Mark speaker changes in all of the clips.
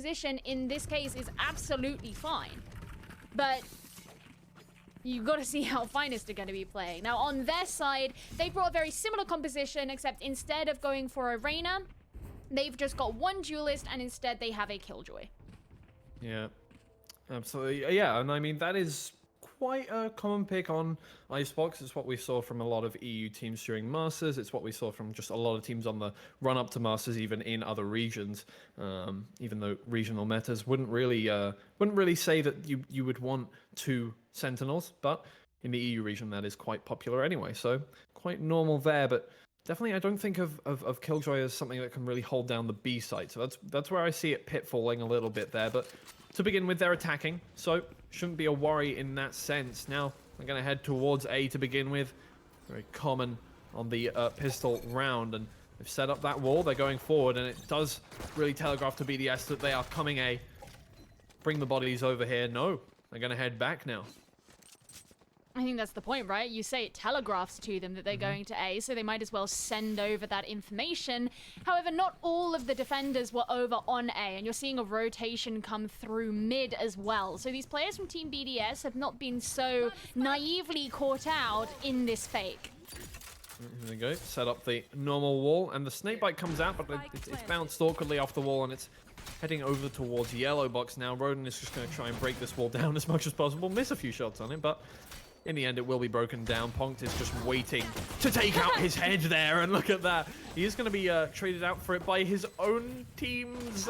Speaker 1: composition in this case is absolutely fine. But you've got to see how Finest are going to be playing. Now, on their side, they brought a very similar composition, except instead of going for a Reyna, they've just got one duelist, and instead they have a Killjoy.
Speaker 2: Yeah, absolutely. Yeah, and I mean, that is quite a common pick on Icebox. It's what we saw from a lot of EU teams during Masters. It's what we saw from just a lot of teams on the run-up to Masters, even in other regions. Even though regional metas wouldn't really say that you would want 2 Sentinels, but in the EU region that is quite popular anyway. So quite normal there, but definitely I don't think of Killjoy as something that can really hold down the B side. So that's where I see it pitfalling a little bit there. But to begin with, they're attacking, so shouldn't be a worry in that sense. Now, we're going to head towards A to begin with. Very common on the pistol round, and they've set up that wall. They're going forward, and it does really telegraph to BDS that they are coming A. Bring the bodies over here. No, they're going to head back now.
Speaker 1: I think that's the point, right? You say it telegraphs to them that they're going to A, so they might as well send over that information. However, not all of the defenders were over on A, and you're seeing a rotation come through mid as well. So these players from Team BDS have not been so naively caught out in this fake.
Speaker 2: Here we go. Set up the normal wall, and the snakebite comes out, but it's bounced awkwardly off the wall, and it's heading over towards yellow box now. Roden is just going to try and break this wall down as much as possible. Miss a few shots on it, but in the end, it will be broken down. Ponkt is just waiting to take out his head there, and look at that. He is going to be traded out for it by his own team's...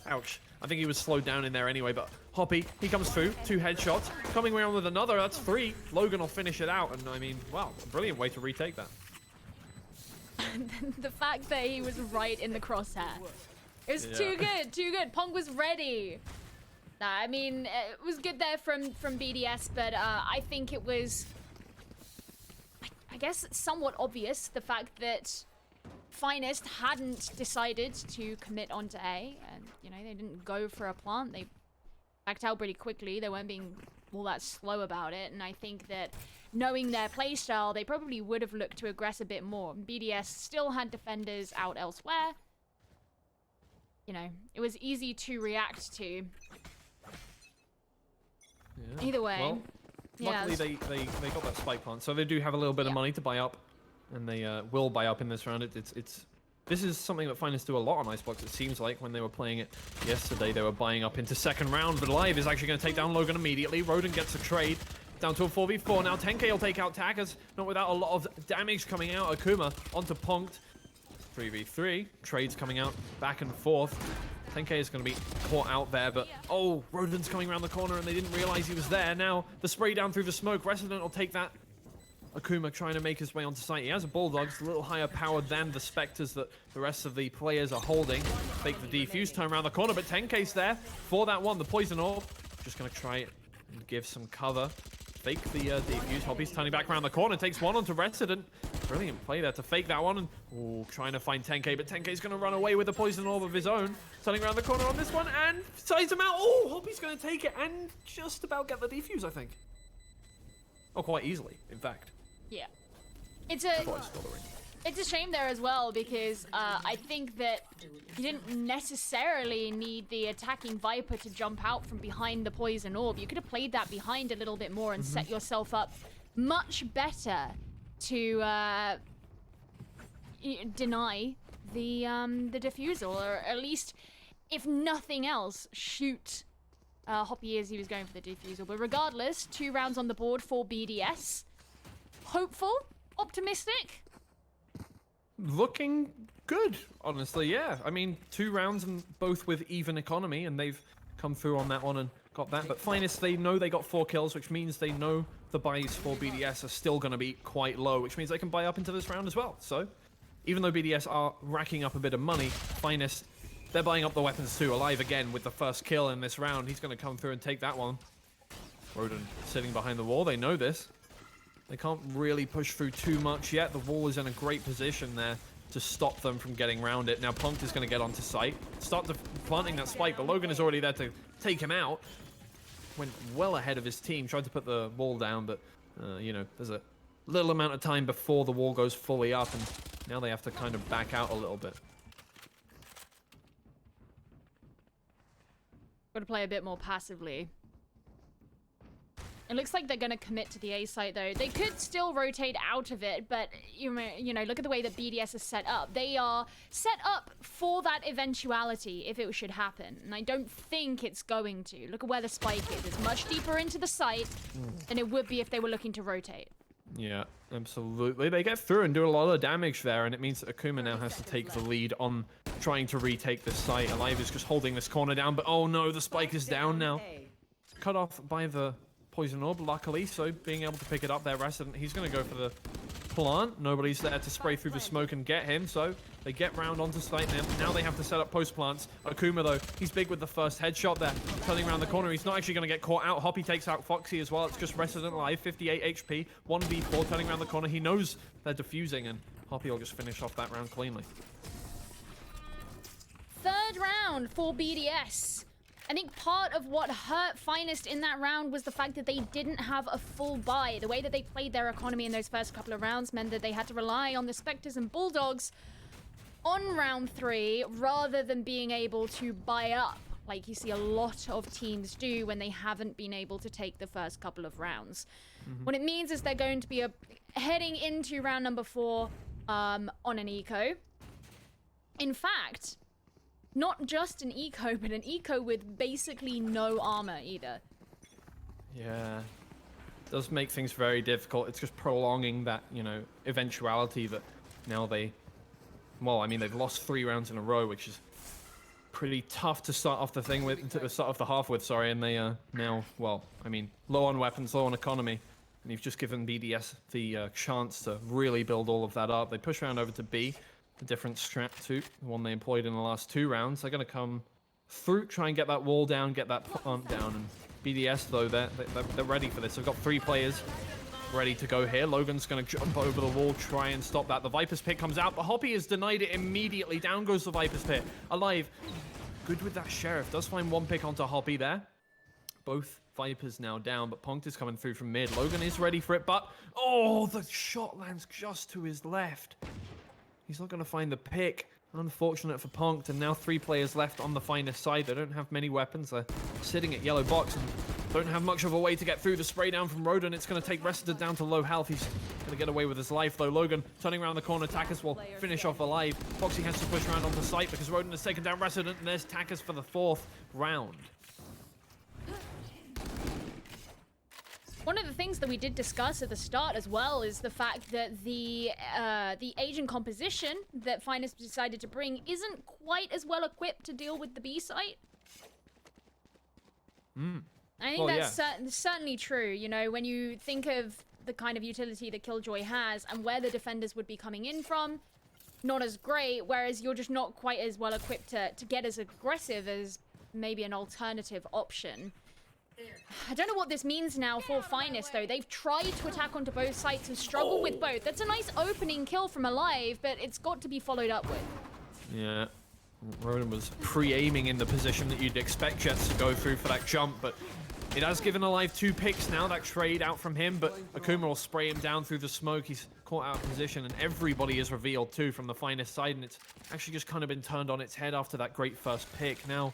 Speaker 2: Ouch. I think he was slowed down in there anyway, but Hoppy, he comes through. 2 headshots. Coming around with another, that's 3. Logan will finish it out, and I mean, wow, a brilliant way to retake that.
Speaker 1: The fact that he was right in the crosshair. It was too good, too good. Ponkt was ready. I mean, it was good there from BDS, but I think it was, I guess, somewhat obvious, the fact that Finest hadn't decided to commit onto A, and, you know, they didn't go for a plant. They backed out pretty quickly. They weren't being all that slow about it, and I think that knowing their playstyle, they probably would have looked to aggress a bit more. BDS still had defenders out elsewhere. You know, it was easy to react to.
Speaker 2: Yeah.
Speaker 1: Either way.
Speaker 2: Well, luckily they got that spike plant, so they do have a little bit of money to buy up, and they will buy up in this round. This is something that Finest do a lot on Icebox, it seems like. When they were playing it yesterday, they were buying up into second round, but Live is actually going to take down Logan immediately. Roden gets a trade down to a 4v4. Now 10K will take out Tackers, not without a lot of damage coming out. Akuma onto Ponkt. 3v3. Trades coming out back and forth. 10K is going to be caught out there, but oh, Roden's coming around the corner and they didn't realize he was there. Now the spray down through the smoke. Resident will take that. Akuma trying to make his way onto site. He has a Bulldog. It's a little higher powered than the Spectres that the rest of the players are holding. Fake the defuse, turn around the corner, but 10K's there for that one. The Poison Orb. Just going to try and give some cover. Fake the defuse. Hoppy's turning back around the corner. Takes one onto Resident. Brilliant play there to fake that one. And ooh, trying to find 10K, but 10K's going to run away with the Poison Orb of his own. Turning around the corner on this one and sides him out. Oh, Hoppy's going to take it and just about get the defuse, I think. Oh, quite easily, in fact.
Speaker 1: Yeah. It's a shame there as well, because I think that you didn't necessarily need the attacking Viper to jump out from behind the Poison Orb. You could have played that behind a little bit more and set yourself up much better to deny the defusal, or at least, if nothing else, shoot Hoppy as he was going for the defusal. But regardless, 2 rounds on the board for BDS. Hopeful? Optimistic?
Speaker 2: Looking good, honestly, yeah. I mean, 2 rounds and both with even economy, and they've come through on that one and got that. But Finest, they know they got 4 kills, which means they know the buys for BDS are still going to be quite low, which means they can buy up into this round as well. So, even though BDS are racking up a bit of money, Finest, they're buying up the weapons too. Alive again with the first kill in this round. He's going to come through and take that one. Roden sitting behind the wall. They know this. They can't really push through too much yet. The wall is in a great position there to stop them from getting around it. Now Ponkt is going to get onto site. Start planting that spike, but Logan is already there to take him out. Went well ahead of his team. Tried to put the wall down, but, you know, there's a little amount of time before the wall goes fully up, and now they have to kind of back out a little bit.
Speaker 1: Got to play a bit more passively. It looks like they're going to commit to the A site, though. They could still rotate out of it, but, you know, look at the way that BDS is set up. They are set up for that eventuality if it should happen, and I don't think it's going to. Look at where the spike is. It's much deeper into the site than it would be if they were looking to rotate.
Speaker 2: Yeah, absolutely. They get through and do a lot of damage there, and it means that Akuma now has to take the lead on trying to retake this site. Alive is just holding this corner down, but oh no, the spike is down now. Cut off by the poison orb, luckily, so being able to pick it up there, Resident, he's going to go for the plant. Nobody's there to spray through the smoke and get him, so they get round onto site now. They have to set up post plants. Akuma, though, he's big with the first headshot there. Turning around the corner, he's not actually going to get caught out. Hoppy takes out Foxy as well. It's just Resident alive, 58 HP, 1v4, turning around the corner. He knows they're defusing, and Hoppy will just finish off that round cleanly.
Speaker 1: Third round for BDS. I think part of what hurt Finest in that round was the fact that they didn't have a full buy. The way that they played their economy in those first couple of rounds meant that they had to rely on the Spectres and Bulldogs on round 3 rather than being able to buy up like you see a lot of teams do when they haven't been able to take the first couple of rounds. What it means is they're going to be heading into round number 4 on an eco. In fact, not just an eco, but an eco with basically no armor either.
Speaker 2: Yeah. Does make things very difficult. It's just prolonging that, you know, eventuality that now they... Well, I mean, they've lost 3 rounds in a row, which is pretty tough to start off the thing with, to start off the half with, sorry, and they are now, well, I mean, low on weapons, low on economy, and you've just given BDS the chance to really build all of that up. They push around over to B, a different strat too, the one they employed in the last 2 rounds. They're going to come through, try and get that wall down, get that plant down, and BDS, though, they're ready for this. They've got 3 players ready to go here. Logan's going to jump over the wall, try and stop that. The Viper's Pit comes out, but Hoppy has denied it immediately. Down goes the Viper's Pit. Alive. Good with that Sheriff. Does find 1 pick onto Hoppy there. Both Vipers now down, but Punked is coming through from mid. Logan is ready for it, but... Oh, the shot lands just to his left. He's not going to find the pick. Unfortunate for Punked, and now 3 players left on the Finest side. They don't have many weapons. They're sitting at yellow box and don't have much of a way to get through. The spray down from Rodin. It's going to take Resident down to low health. He's going to get away with his life, though. Logan turning around the corner. Takis will finish off alive. Foxy has to push around onto site because Rodin has taken down Resident, and there's Takis for the 4th round.
Speaker 1: One of the things that we did discuss at the start as well is the fact that the agent composition that Finest decided to bring isn't quite as well equipped to deal with the B site. I think that's certainly true. You know, when you think of the kind of utility that Killjoy has and where the defenders would be coming in from, not as great, whereas you're just not quite as well equipped to get as aggressive as maybe an alternative option. I don't know what this means now for Finest, though. They've tried to attack onto both sites and struggled with both. That's a nice opening kill from Alive, but it's got to be followed up with. Yeah.
Speaker 2: Rodin was pre-aiming in the position that you'd expect Jets to go through for that jump, but it has given Alive 2 picks now. That trade out from him, but Akuma will spray him down through the smoke. He's caught out of position, and everybody is revealed too from the Finest side, and it's actually just kind of been turned on its head after that great first pick. Now,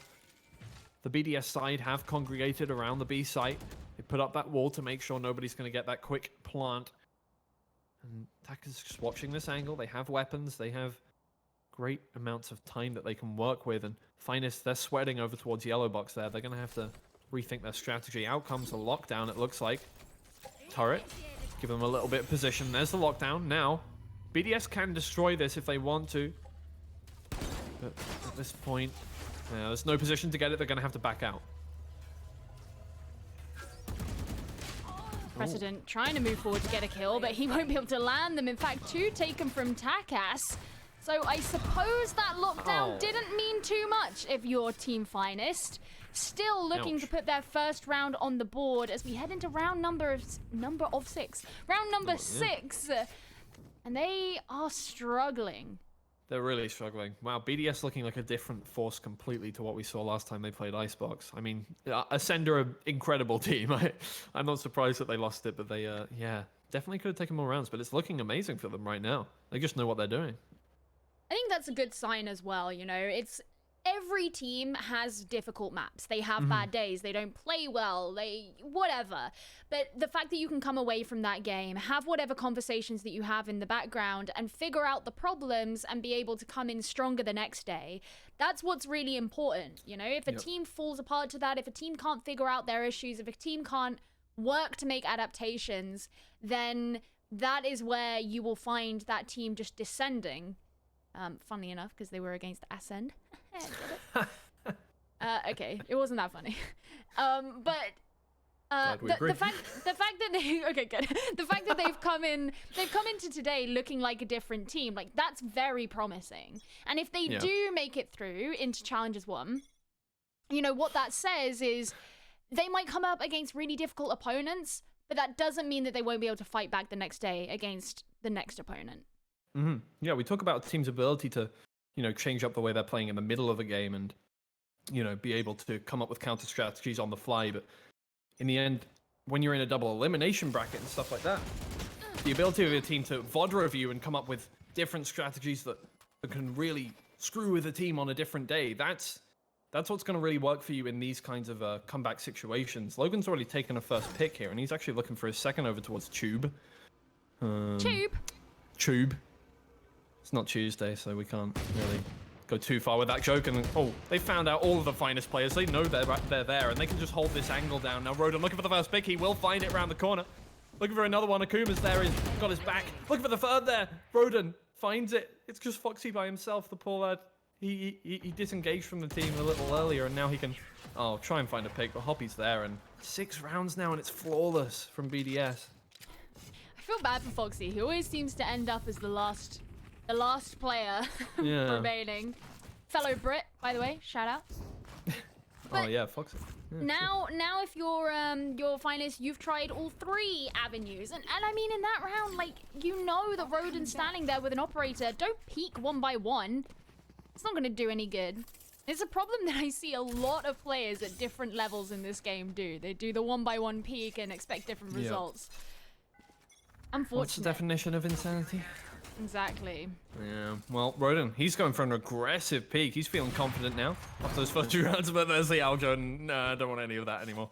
Speaker 2: the BDS side have congregated around the B site. They put up that wall to make sure nobody's going to get that quick plant. And Takis just watching this angle. They have weapons. They have great amounts of time that they can work with. And Finest, they're sweating over towards yellow box there. They're going to have to rethink their strategy. Out comes the lockdown, it looks like. Turret. Give them a little bit of position. There's the lockdown. Now, BDS can destroy this if they want to. But at this point... there's no position to get it. They're going to have to back out.
Speaker 1: Precedent trying to move forward to get a kill, but he won't be able to land them. In fact, 2 taken from Takas. So I suppose that lockdown didn't mean too much if you're Team Finest. Still looking to put their first round on the board as we head into round number of 6. Round number 6. And they are struggling.
Speaker 2: They're really struggling. Wow, BDS looking like a different force completely to what we saw last time they played Icebox. I mean, Ascender, an incredible team. I'm not surprised that they lost it, but they, yeah, definitely could have taken more rounds, but it's looking amazing for them right now. They just know what they're doing.
Speaker 1: I think that's a good sign as well, you know. It's every team has difficult maps. They have bad days. They don't play well. They whatever. But the fact that you can come away from that game, have whatever conversations that you have in the background, and figure out the problems and be able to come in stronger the next day, that's what's really important. You know, if a team falls apart to that, if a team can't figure out their issues, if a team can't work to make adaptations, then that is where you will find that team just descending. Funny enough, because they were against Ascend. Okay, it wasn't that funny. But the fact that they okay, good. The fact that they've come into today looking like a different team, like that's very promising. And if they do make it through into Challengers 1, you know what that says is they might come up against really difficult opponents, but that doesn't mean that they won't be able to fight back the next day against the next opponent.
Speaker 2: Yeah, we talk about teams' ability to, you know, change up the way they're playing in the middle of a game and, you know, be able to come up with counter strategies on the fly. But in the end, when you're in a double elimination bracket and stuff like that, the ability of your team to VOD review and come up with different strategies that can really screw with a team on a different day, that's what's going to really work for you in these kinds of comeback situations. Logan's already taken a first pick here, and he's actually looking for his second over towards Tube. Tube. It's not Tuesday, so we can't really go too far with that joke. And oh, they found out all of the finest players. They know they're there, and they can just hold this angle down. Now Roden looking for the first pick. He will find it around the corner. Looking for another one. Akuma's there. He's got his back. Looking for the third there. Roden finds it. It's just Foxy by himself, the poor lad. He disengaged from the team a little earlier, and now he can try and find a pick, but Hoppy's there. And 6 rounds now, and it's flawless from BDS.
Speaker 1: I feel bad for Foxy. He always seems to end up as the last player remaining. Fellow Brit, by the way, shout out.
Speaker 2: Oh yeah, Foxy. Yeah,
Speaker 1: now if you're finest, you've tried all 3 avenues, and I mean in that round, like, you know that Roden's standing there with an operator. Don't peek one by one. It's not gonna do any good. It's a problem that I see a lot of players at different levels in this game do. They do the 1-by-1 peek and expect different results. Unfortunately.
Speaker 2: What's the definition of insanity?
Speaker 1: Exactly.
Speaker 2: Yeah, well, Roden, he's going for an aggressive peak. He's feeling confident now after those first 2 rounds, but there's the Aljo, and nah, I don't want any of that anymore.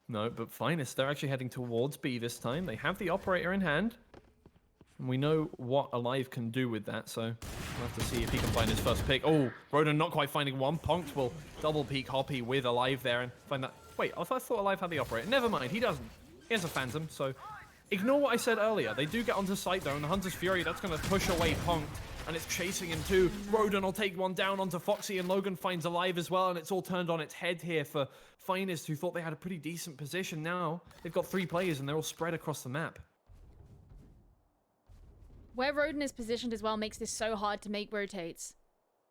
Speaker 2: No, but Finest, they're actually heading towards B this time. They have the operator in hand, and we know what Alive can do with that, so we'll have to see if he can find his first pick. Oh, Roden not quite finding one. Punked will double peek Hoppy with Alive there and find that. Wait, I thought Alive had the operator. Never mind, he doesn't. He has a Phantom, so ignore what I said earlier. They do get onto site though, and the Hunter's Fury, that's going to push away Punked, and it's chasing him too. Roden will take one down onto Foxy, and Logan finds Alive as well, and it's all turned on its head here for Finest, who thought they had a pretty decent position. Now they've got 3 players, and they're all spread across the map.
Speaker 1: Where Roden is positioned as well makes this so hard to make rotates.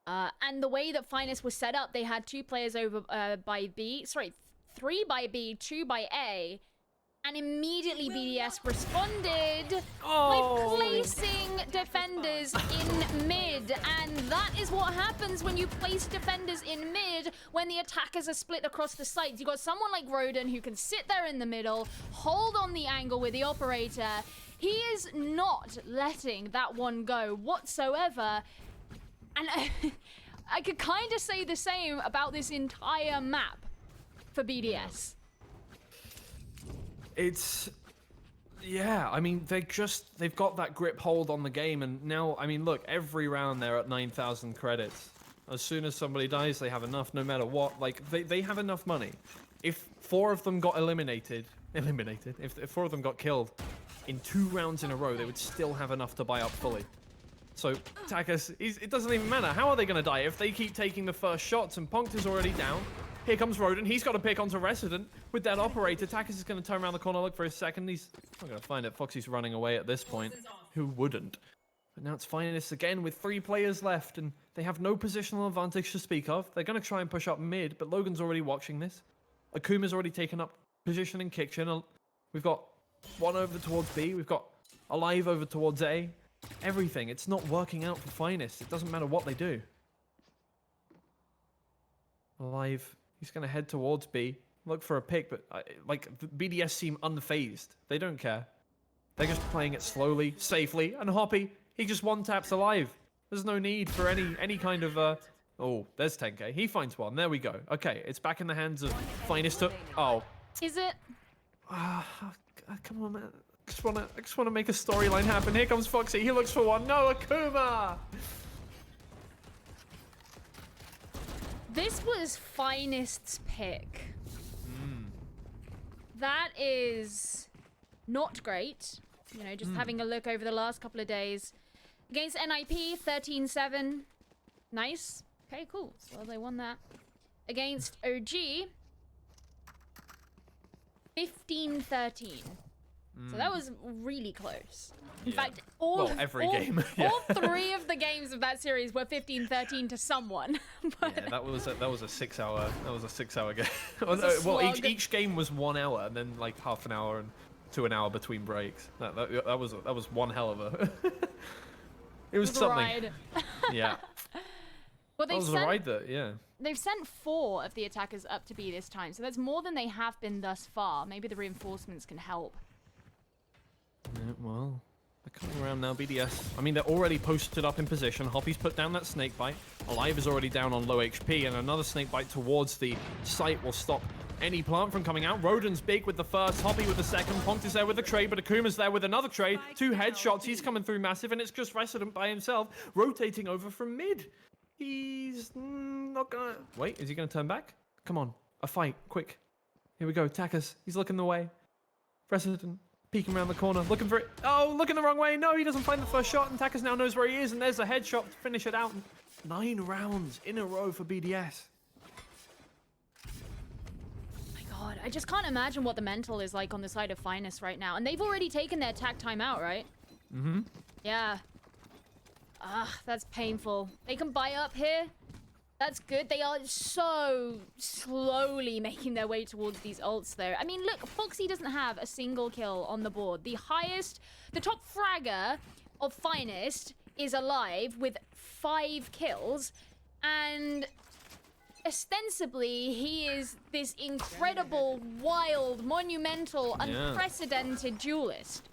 Speaker 1: And the way that Finest was set up, they had 2 players over by B. Sorry, 3 by B, 2 by A. And immediately BDS responded by placing defenders in mid. And that is what happens when you place defenders in mid when the attackers are split across the sites. You got someone like Roden who can sit there in the middle, hold on the angle with the operator. He is not letting that one go whatsoever. And I could kind of say the same about this entire map for BDS.
Speaker 2: Yeah, I mean, they've got that grip hold on the game, and now, I mean, look, every round they're at 9,000 credits. As soon as somebody dies, they have enough, no matter what. Like, they have enough money. If 4 of them got eliminated, if 4 of them got killed in 2 rounds in a row, they would still have enough to buy up fully. So, Takas, it doesn't even matter. How are they going to die if they keep taking the first shots, and Punked is already down? Here comes Roden. He's got to pick onto Resident with that operator. Takas is going to turn around the corner, look for his second. He's not going to find it. Foxy's running away at this point. Who wouldn't? But now it's Finest again with 3 players left, and they have no positional advantage to speak of. They're going to try and push up mid, but Logan's already watching this. Akuma's already taken up position in kitchen. We've got 1 over towards B. We've got Alive over towards A. Everything. It's not working out for Finest. It doesn't matter what they do. Alive. He's going to head towards B, look for a pick, but like BDS seem unfazed. They don't care. They're just playing it slowly, safely, and Hoppy, he just one-taps Alive. There's no need for any kind of Oh, there's 10k. He finds one. There we go. Okay, it's back in the hands of Finest. Oh.
Speaker 1: Is it?
Speaker 2: Come on, man. I just wanna make a storyline happen. Here comes Foxy. He looks for one. No, Akuma.
Speaker 1: This was Finest's pick. That is not great. You know, just having a look over the last couple of days. Against NIP, 13-7. Nice. Okay, cool. So they won that. Against OG, 15-13. So that was really close. In fact,
Speaker 2: every game.
Speaker 1: all 3 of the games of that series were 15-13 to someone. But
Speaker 2: Yeah, that was a 6 hour. That was a 6 hour game.
Speaker 1: was a
Speaker 2: Well,
Speaker 1: slog.
Speaker 2: each game was 1 hour, and then like half an hour and to an hour between breaks. That was one hell of a. It was
Speaker 1: a
Speaker 2: something.
Speaker 1: ride.
Speaker 2: Yeah.
Speaker 1: Well,
Speaker 2: That was a ride that, yeah.
Speaker 1: they've sent 4 of the attackers up to B this time, so that's more than they have been thus far. Maybe the reinforcements can help.
Speaker 2: Yeah, well, they're coming around now, BDS. I mean, they're already posted up in position. Hoppy's put down that snake bite. Alive is already down on low HP, and another snake bite towards the site will stop any plant from coming out. Roden's big with the first, Hoppy with the second. Ponct is there with the trade, but Akuma's there with another trade. 2 headshots. He's coming through massive, and it's just Resident by himself, rotating over from mid. He's not gonna... Wait, is he gonna turn back? Come on, a fight, quick. Here we go, Takas. He's looking the way. Resident peeking around the corner, looking for it. Oh, looking the wrong way. No, he doesn't find the first shot, and Takas now knows where he is, and there's a headshot to finish it out. 9 rounds in a row for BDS.
Speaker 1: God, I just can't imagine what the mental is like on the side of Finest right now. And they've already taken their attack time out, right?
Speaker 2: Mm-hmm.
Speaker 1: Yeah. That's painful. They can buy up here. That's good. They are so slowly making their way towards these ults, though. I mean, look, Foxy doesn't have a single kill on the board. The top fragger of Finest is alive with 5 kills, and ostensibly he is this incredible, wild, monumental, unprecedented duelist.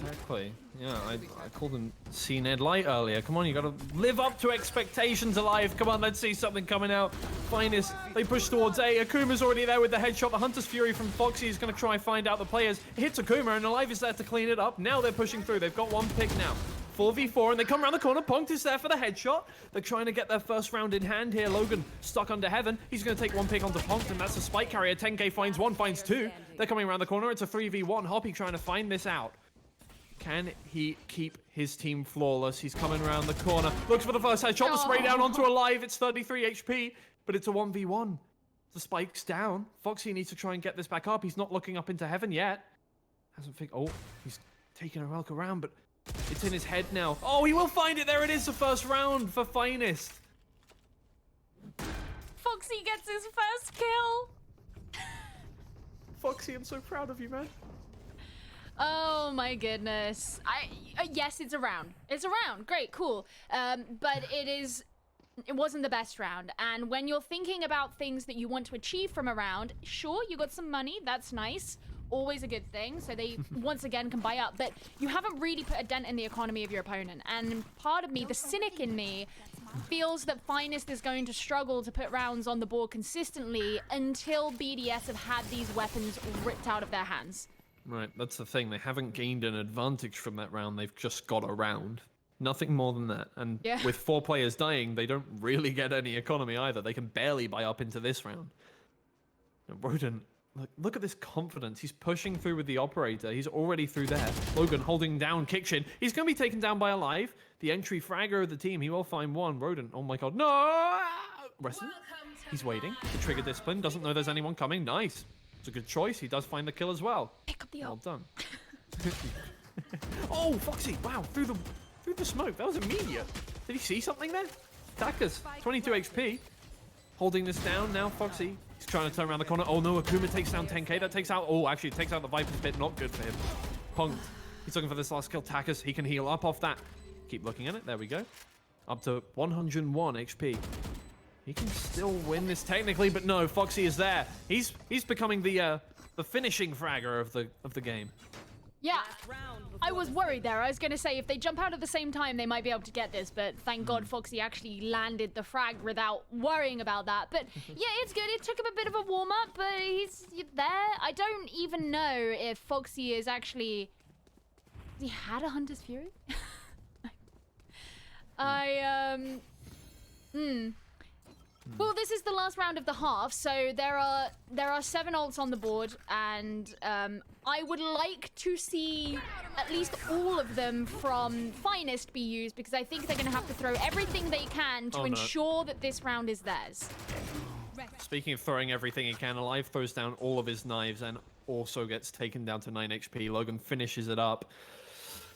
Speaker 2: Exactly. Yeah, I called him C-Ned Light earlier. Come on, you gotta live up to expectations, Alive. Come on, let's see something coming out. Finest, they push towards A. Akuma's already there with the headshot. The Hunter's Fury from Foxy is gonna try and find out the players. It hits Akuma, and Alive is there to clean it up. Now they're pushing through. They've got 1 pick now. 4v4, and they come around the corner. Ponct is there for the headshot. They're trying to get their first round in hand here. Logan stuck under heaven. He's going to take 1 pick onto Ponct, and that's a spike carrier. 10k finds 1, finds 2. They're coming around the corner. It's a 3v1. Hoppy trying to find this out. Can he keep his team flawless? He's coming around the corner. Looks for the first headshot. The spray down onto Alive. It's 33 HP, but it's a 1v1. The spike's down. Foxy needs to try and get this back up. He's not looking up into heaven yet. Hasn't think. Oh, he's taking a look around, but it's in his head now. Oh, he will find it. There it is, the first round for Finest.
Speaker 1: Foxy gets his first kill.
Speaker 2: Foxy, I'm so proud of you, man.
Speaker 1: Oh my goodness. Yes, it's a round. It's a round. Great, cool. But it wasn't the best round. And when you're thinking about things that you want to achieve from a round, sure, you got some money. That's nice. Always a good thing. So they, once again, can buy up. But you haven't really put a dent in the economy of your opponent. And part of me, the cynic in me, feels that Finest is going to struggle to put rounds on the board consistently until BDS have had these weapons ripped out of their hands.
Speaker 2: Right, that's the thing. They haven't gained an advantage from that round. They've just got a round. Nothing more than that. And with 4 players dying, they don't really get any economy either. They can barely buy up into this round. And Roden, look at this confidence. He's pushing through with the operator. He's already through there. Logan holding down Kitchen. He's going to be taken down by Alive. The entry fragger of the team. He will find one. Roden, oh my god. No! Wrestling. He's waiting. The trigger discipline. Doesn't know there's anyone coming. Nice. It's a good choice. He does find the kill as well.
Speaker 1: Pick up the
Speaker 2: Well done. Oh, Foxy! Wow, through the smoke. That was immediate. Did he see something there? Takas, 22 HP. Holding this down now. Foxy. He's trying to turn around the corner. Oh no, Akuma takes down 10k. That takes out. Oh, actually, it takes out the Viper's bit. Not good for him. Ponct. He's looking for this last kill. Takas. He can heal up off that. Keep looking at it. There we go. Up to 101 HP. He can still win this technically, but no, Foxy is there. He's becoming the finishing fragger of the game.
Speaker 1: Yeah. I was worried there. I was going to say, if they jump out at the same time, they might be able to get this. But thank God Foxy actually landed the frag without worrying about that. But yeah, it's good. It took him a bit of a warm-up, but he's there. I don't even know if Foxy is actually... He had a Hunter's Fury? Well, this is the last round of the half, so there are 7 ults on the board, and I would like to see at least all of them from Finest be used, because I think they're going to have to throw everything they can to ensure that this round is theirs.
Speaker 2: Speaking of throwing everything he can, Alive throws down all of his knives and also gets taken down to 9 HP. Logan finishes it up.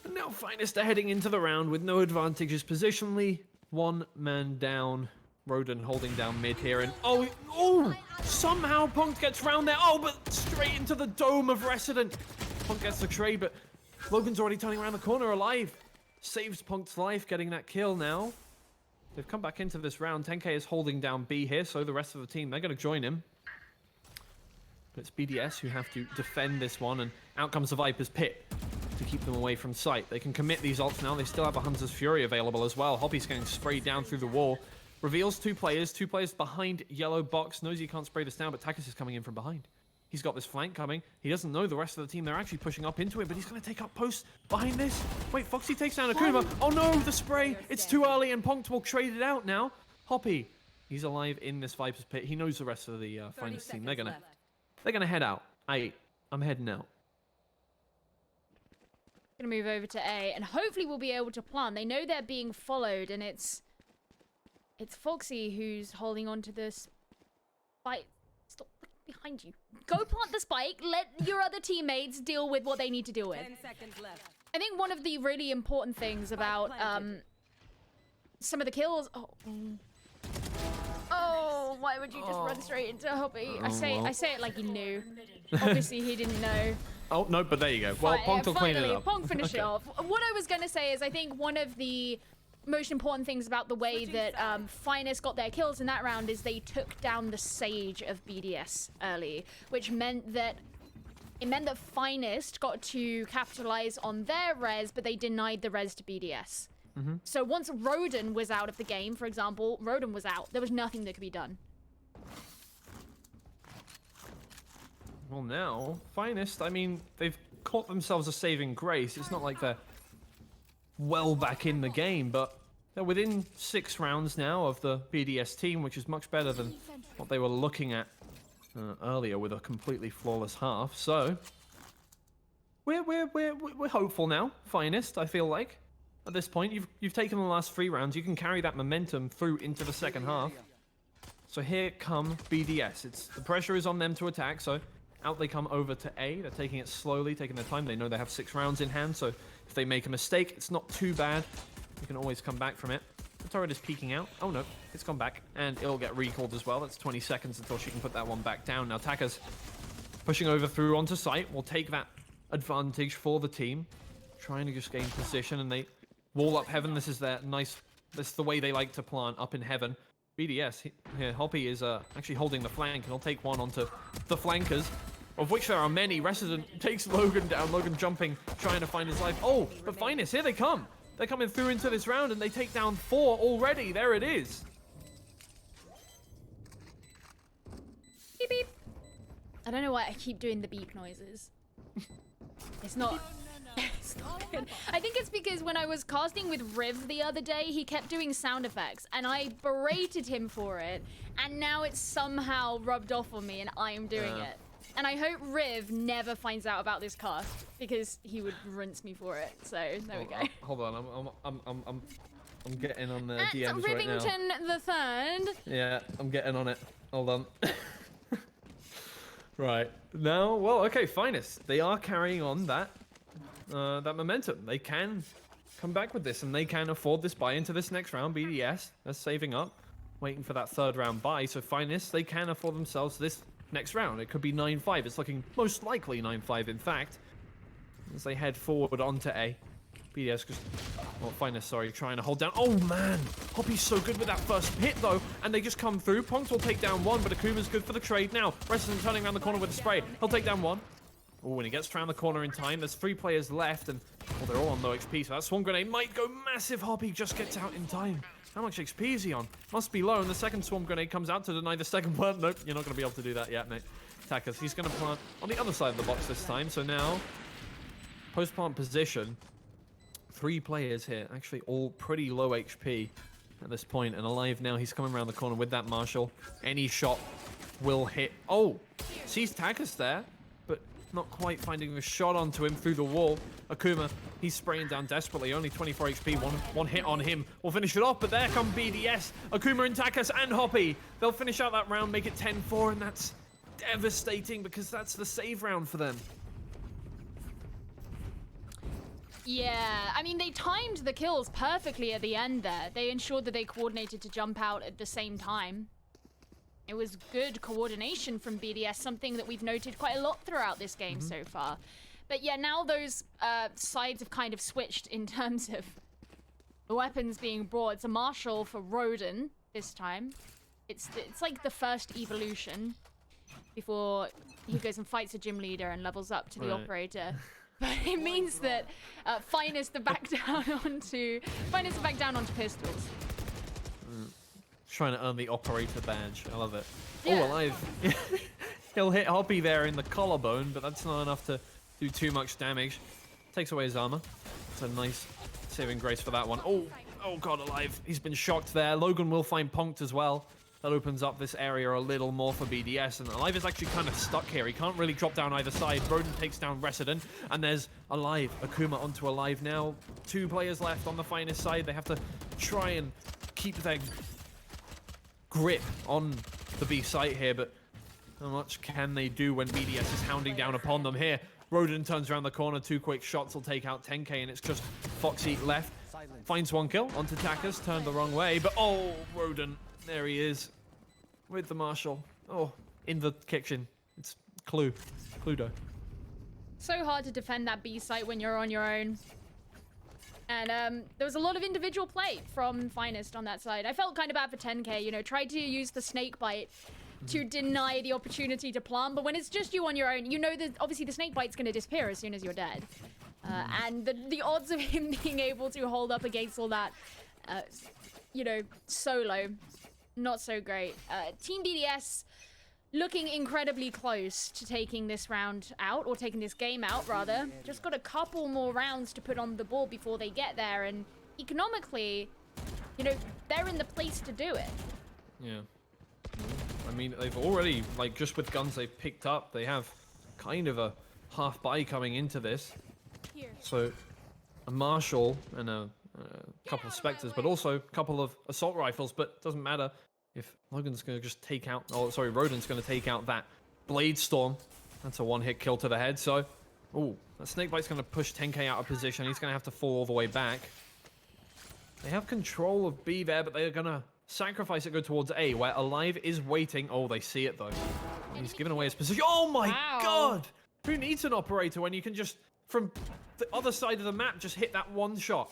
Speaker 2: And now Finest are heading into the round with no advantages positionally. 1 man down. Roden holding down mid here, and somehow Punk gets round there. But straight into the dome of Resident. Punk gets the trade, but Logan's already turning around the corner. Alive saves Punk's life, getting that kill now. They've come back into this round. 10K is holding down B here, so the rest of the team, they're going to join him. But it's BDS who have to defend this one, and out comes the Viper's Pit to keep them away from sight. They can commit these ults now. They still have a Hunter's Fury available as well. Hoppy's getting sprayed down through the wall. Reveals 2 players behind yellow box. Knows he can't spray this down, but Takis is coming in from behind. He's got this flank coming. He doesn't know the rest of the team. They're actually pushing up into it, but he's going to take up post behind this. Wait, Foxy takes down Akuma. Oh no, the spray. It's too early, and Ponkt will trade it out now. Hoppy, he's alive in this Viper's Pit. He knows the rest of the Finest team. They're gonna head out. I'm heading out.
Speaker 1: Gonna move over to A, and hopefully we'll be able to plant. They know they're being followed, and it's Foxy who's holding on to this spike. Stop looking behind you. Go plant the spike. Let your other teammates deal with what they need to deal with.
Speaker 3: 10 seconds left.
Speaker 1: I think one of the really important things about some of the kills. Oh, why would you just run straight into Hoppy? I say it like you knew. Obviously, he didn't know.
Speaker 2: Oh no, but there you go. Well, Ponkt will clean it up.
Speaker 1: Ponkt finish it off. What I was gonna say is, I think one of the most important things about the way that Finest got their kills in that round is they took down the Sage of BDS early, which meant that Finest got to capitalize on their res, but they denied the res to BDS. So once Roden was out of the game, for example, Roden was out. There was nothing that could be done.
Speaker 2: Well, now Finest, I mean, they've caught themselves a saving grace. It's not like they're well back in the game, but they're within 6 rounds now of the BDS team, which is much better than what they were looking at earlier with a completely flawless half. So we're hopeful now. Finest, I feel like at this point you've taken the last 3 rounds. You can carry that momentum through into the second half. So here come BDS. The pressure is on them to attack. So out they come over to A. They're taking it slowly, taking their time. They know they have 6 rounds in hand, so if they make a mistake, it's not too bad. You can always come back from it. The turret is peeking out. Oh no, it's gone back, and it'll get recalled as well. That's 20 seconds until she can put that one back down. Now Taka's pushing over through onto site. Will take that advantage for the team, trying to just gain position, and they wall up heaven. This is their nice. This is the way they like to plant, up in heaven. BDS here, Hoppy is actually holding the flank, and he'll take one onto the flankers, of which there are many. Resident takes Logan down. Logan jumping, trying to find his life. Oh, but Finest, here they come. They're coming through into this round, and they take down 4 already. There it is.
Speaker 1: Beep, beep. I don't know why I keep doing the beep noises. It's not... It's not good. I think it's because when I was casting with Riv the other day, he kept doing sound effects, and I berated him for it, and now it's somehow rubbed off on me, and I am doing it. And I hope Riv never finds out about this cast, because he would rinse me for it. So there we go.
Speaker 2: Hold on, I'm getting on the
Speaker 1: At
Speaker 2: DMs right now.
Speaker 1: Rivington the Third.
Speaker 2: Yeah, I'm getting on it. Hold on. Right now, well, okay, Finest. They are carrying on that momentum. They can come back with this, and they can afford this buy into this next round. BDS, they're saving up, waiting for that 3rd round buy. So Finest, they can afford themselves this next round. It could be 9-5. It's looking most likely 9-5, in fact, as they head forward onto A. BDS just, well, Finest, sorry, trying to hold down. Oh man, Hoppy's so good with that first hit though, and they just come through. Ponkt will take down 1, but Akuma's good for the trade now. Resident turning around the corner with a spray. He'll take down 1. Oh, and he gets around the corner in time. There's 3 players left, and well, they're all on low XP, so that swarm grenade might go massive. Hoppy just gets out in time. How much XP is he on? Must be low, and the second swarm grenade comes out to deny the second plant. Nope, you're not going to be able to do that yet, mate. Takas, he's going to plant on the other side of the box this time, so now, post-plant position, 3 players here, actually all pretty low HP at this point, and alive now. He's coming around the corner with that Marshall. Any shot will hit. Oh, sees Takas there, but not quite finding the shot onto him through the wall. Akuma, he's spraying down desperately. Only 24 HP. One hit on him will finish it off, but there come BDS. Akuma and Takas and Hoppy. They'll finish out that round, make it 10-4, and that's devastating because that's the save round for them.
Speaker 1: Yeah, I mean, they timed the kills perfectly at the end there. They ensured that they coordinated to jump out at the same time. It was good coordination from BDS, something that we've noted quite a lot throughout this game so far. But yeah, now those sides have kind of switched in terms of the weapons being brought. It's a Marshall for Roden this time. It's like the first evolution before he goes and fights a gym leader and levels up to the operator. But it means that Finest are back down onto pistols.
Speaker 2: Trying to earn the operator badge. I love it.
Speaker 1: Yeah.
Speaker 2: Oh, alive. He'll hit Hoppy there in the collarbone, but that's not enough to do too much damage. Takes away his armor. It's a nice saving grace for that one. Oh god, alive. He's been shocked there. Logan will find Punked as well. That opens up this area a little more for BDS, and Alive is actually kind of stuck here. He can't really drop down either side. Roden takes down Resident, and there's Alive. Akuma onto Alive now. 2 players left on the Finest side. They have to try and keep their grip on the B site here, but how much can they do when BDS is hounding down upon them here? Roden turns around the corner, 2 quick shots will take out 10k, and it's just Foxy left. Finds 1 kill onto Takas, turned the wrong way, but oh, Roden, there he is with the Marshall. Oh, in the kitchen. It's Cluedo.
Speaker 1: So hard to defend that B site when you're on your own. And there was a lot of individual play from Finest on that side. I felt kind of bad for 10k, you know, tried to use the snake bite to deny the opportunity to plant, but when it's just you on your own, you know that obviously the snake bite's going to disappear as soon as you're dead. And the odds of him being able to hold up against all that, you know, solo, not so great. Team BDS looking incredibly close to taking this round out, or taking this game out, rather. Just got a couple more rounds to put on the board before they get there, and economically, you know, they're in the place to do it.
Speaker 2: Yeah. I mean, they've already, like, just with guns they've picked up, they have kind of a half buy coming into this. So, a Marshall and a couple of Spectres, but also a couple of assault rifles, but doesn't matter if Logan's going to just take out, oh, sorry, Roden's going to take out that Blade Storm. That's a 1-hit kill to the head, so, oh, that Snakebite's going to push 10k out of position. He's going to have to fall all the way back. They have control of B there, but they're going to sacrifice it, go towards A, where Alive is waiting. Oh, they see it, though. He's given away his position. Oh, my God! Who needs an operator when you can just, from the other side of the map, just hit that one shot?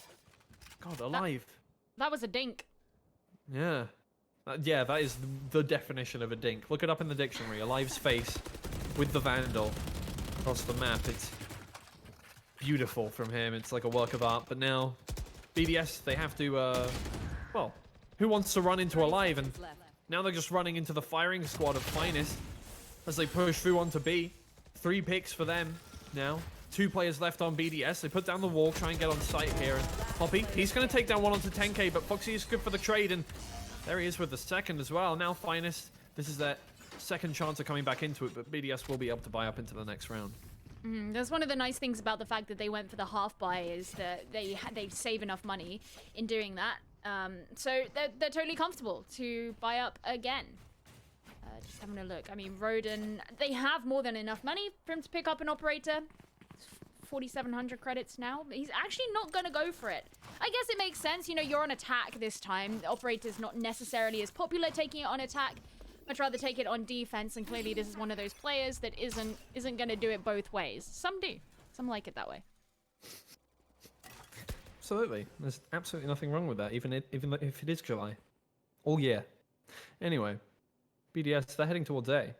Speaker 2: God, Alive.
Speaker 1: That was a dink.
Speaker 2: Yeah. Yeah, that is the definition of a dink. Look it up in the dictionary. Alive's face with the Vandal across the map. It's beautiful from him. It's like a work of art. But now, BDS, they have to, well, who wants to run into Alive? And now they're just running into the firing squad of Finest as they push through onto B. 3 picks for them now. 2 players left on BDS. They put down the wall, try and get on site here. And Hoppy, he's going to take down one onto 10k, but Foxy is good for the trade. And there he is with the second as well. Now Finest, this is their second chance of coming back into it, but BDS will be able to buy up into the next round.
Speaker 1: That's one of the nice things about the fact that they went for the half buy, is that they save enough money in doing that. So they're totally comfortable to buy up again. Just having a look. I mean, Roden, they have more than enough money for him to pick up an operator. 4,700 credits now. He's actually not going to go for it. I guess it makes sense. You know, you're on attack this time. The operator's not necessarily as popular taking it on attack. Much rather take it on defense, and clearly this is one of those players that isn't going to do it both ways. Some do. Some like it that way.
Speaker 2: Absolutely. There's absolutely nothing wrong with that, even if it is July. All year. Anyway, BDS, they're heading towards A.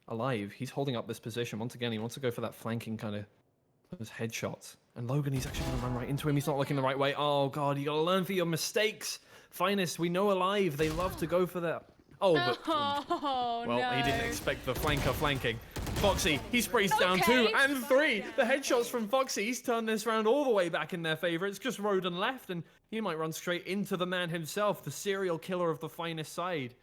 Speaker 2: alive. He's holding up this position. Once again, he wants to go for that flanking kind of those headshots. And Logan, he's actually going to run right into him. He's not looking the right way. Oh, God, you got to learn for your mistakes. Finest, we know Alive. They love to go for that. Oh, but...
Speaker 1: Oh,
Speaker 2: well,
Speaker 1: no.
Speaker 2: he didn't expect the flanker flanking. Foxy, he sprays down 2 and 3. The headshots from Foxy, he's turned this round all the way back in their favor. It's just Roden left, and he might run straight into the man himself, the serial killer of the Finest side.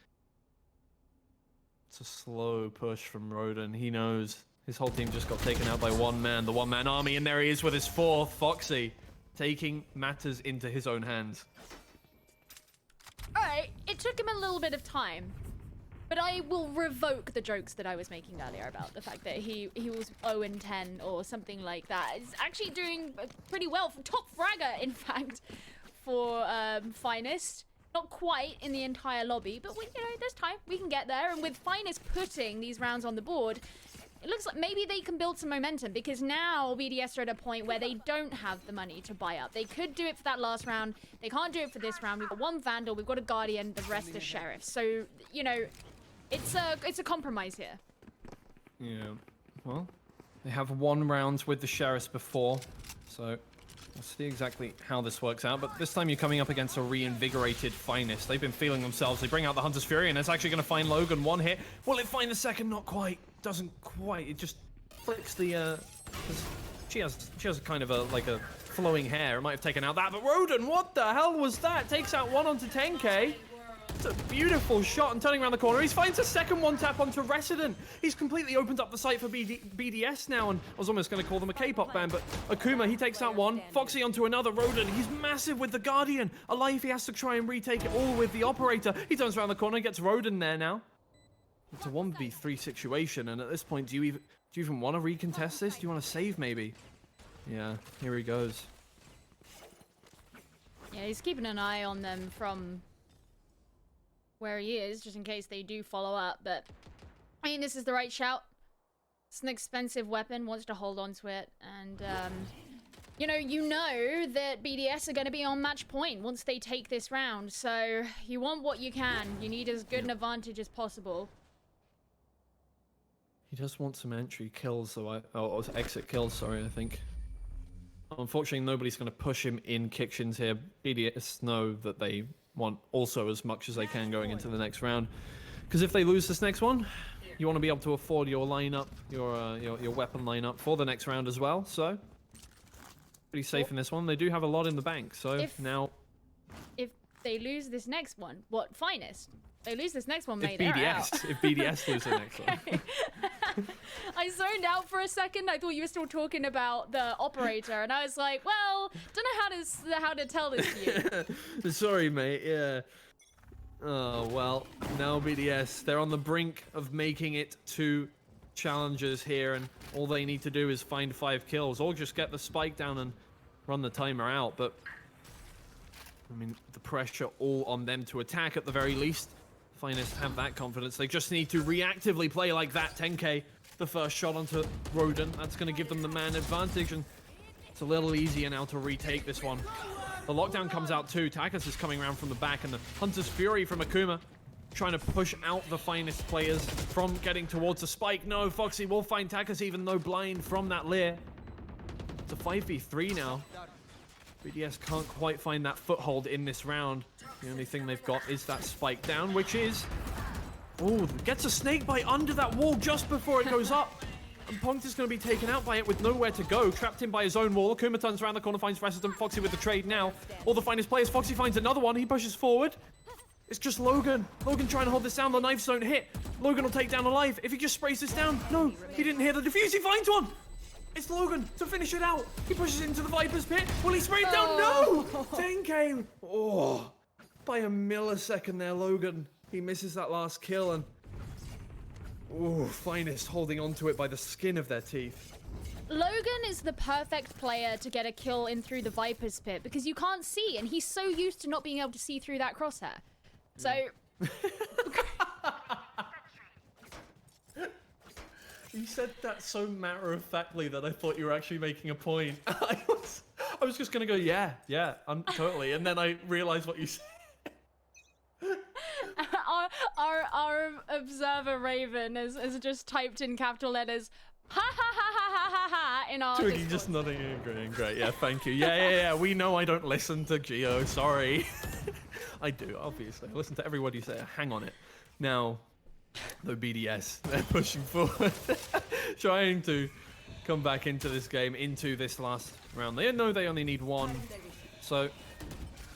Speaker 2: It's a slow push from Roden. He knows his whole team just got taken out by one man, the one-man army, and there he is with his 4th, Foxy, taking matters into his own hands.
Speaker 1: All right, it took him a little bit of time, but I will revoke the jokes that I was making earlier about the fact that he was 0-10 or something like that. He's actually doing pretty well, top fragger, in fact, for Finest. Not quite in the entire lobby, but we, there's time. We can get there, and with Finest putting these rounds on the board, it looks like maybe they can build some momentum, because now BDS are at a point where they don't have the money to buy up. They could do it for that last round. They can't do it for this round. We've got 1 Vandal, we've got a Guardian, the rest are Sheriffs. So, it's a compromise here.
Speaker 2: Yeah, well, they have 1 round with the Sheriffs before, so we'll see exactly how this works out. But this time you're coming up against a reinvigorated Finest. They've been feeling themselves. They bring out the Hunter's Fury, and it's actually going to find Logan 1 hit. Will it find the second? Not quite. Doesn't quite. It just flicks the she has kind of a flowing hair. It might have taken out that, but Roden, what the hell was that? Takes out 1 onto 10k. It's a beautiful shot, and turning around the corner, he finds a second 1-tap onto Resident. He's completely opened up the site for BDS now, and I was almost going to call them a K-pop band, but Akuma, he takes out 1. Foxy onto another. Roden, he's massive with the Guardian. Alive, he has to try and retake it all with the Operator. He turns around the corner, gets Roden there now. It's a 1v3 situation, and at this point, do you even want to recontest this? Do you want to save, maybe? Yeah, here he goes.
Speaker 1: Yeah, he's keeping an eye on them from where he is, just in case they do follow up, but I mean, this is the right shout. It's an expensive weapon, wants to hold on to it, and you know that BDS are going to be on match point once they take this round, so you want what you can. You need as good an advantage as possible.
Speaker 2: He does want some entry kills, though. Or exit kills, sorry, I think. Unfortunately, nobody's going to push him in kitchens here. BDS know that they want also as much as they can going into the next round. Because if they lose this next one, you want to be able to afford your lineup, your weapon lineup for the next round as well. So, pretty safe in this one. They do have a lot in the bank, so if
Speaker 1: they lose this next one, what Finest? They lose this next one, mate.
Speaker 2: If BDS lose the next one.
Speaker 1: I zoned out for a second. I thought you were still talking about the Operator, and I was like, well, don't know how to tell this to
Speaker 2: you. Sorry, mate. Yeah. Oh well. Now BDS, they're on the brink of making it 2 challenges here, and all they need to do is find 5 kills, or just get the spike down and run the timer out. But I mean, the pressure all on them to attack at the very least. Finest have that confidence. They just need to reactively play like that. 10k, the first shot onto Roden. That's going to give them the man advantage, and it's a little easier now to retake this one. The lockdown comes out too. Takas is coming around from the back, and the Hunter's Fury from Akuma trying to push out the Finest players from getting towards the spike. No, Foxy will find Takas, even though blind from that Lear. It's a 5v3 now. BDS can't quite find that foothold in this round. The only thing they've got is that spike down, which is... Oh, gets a snake bite under that wall just before it goes up. And Punked is going to be taken out by it with nowhere to go. Trapped in by his own wall. Akuma turns around the corner, finds Resident. Foxy with the trade now. All the Finest players. Foxy finds another one. He pushes forward. It's just Logan. Logan trying to hold this down. The knives don't hit. Logan will take down Alive. If he just sprays this down. No, he didn't hear the defuse. He finds one. It's Logan to finish it out. He pushes into the Viper's pit. Will he spray it down? No! 10k. Oh, by a millisecond there, Logan. He misses that last kill, and oh, Finest holding on to it by the skin of their teeth.
Speaker 1: Logan is the perfect player to get a kill in through the Viper's pit, because you can't see, and he's so used to not being able to see through that crosshair. So...
Speaker 2: You said that so matter-of-factly that I thought you were actually making a point. I was just gonna go, yeah, I'm totally, and then I realized what you said.
Speaker 1: Our observer Raven has just typed in capital letters, ha ha ha ha ha ha ha, in our
Speaker 2: Twiggy
Speaker 1: Discord.
Speaker 2: just nodding and agreeing. Great, yeah, thank you. Yeah. We know I don't listen to Geo, sorry. I do, obviously. I listen to every word you say. Hang on it. Now, the BDS, they're pushing forward, trying to come back into this game, into this last round. They know they only need one, so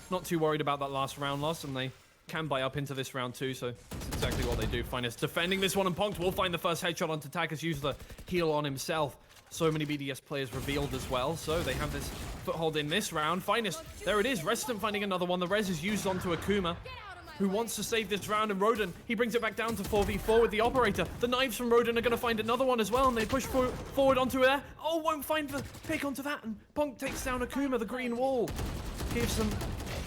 Speaker 2: not too worried about that last round loss, and they can buy up into this round too, so that's exactly what they do. Finest defending this one, and Punked will find the first headshot onto Takas, use the heal on himself. So many BDS players revealed as well, so they have this foothold in this round. Finest, there it is, Resident finding another one. The res is used onto Akuma, who wants to save this round, and Rodin, he brings it back down to 4v4 with the operator. The knives from Rodin are going to find another one as well, and they push forward onto there. Oh, won't find the pick onto that, and Punk takes down Akuma, the green wall. Gives them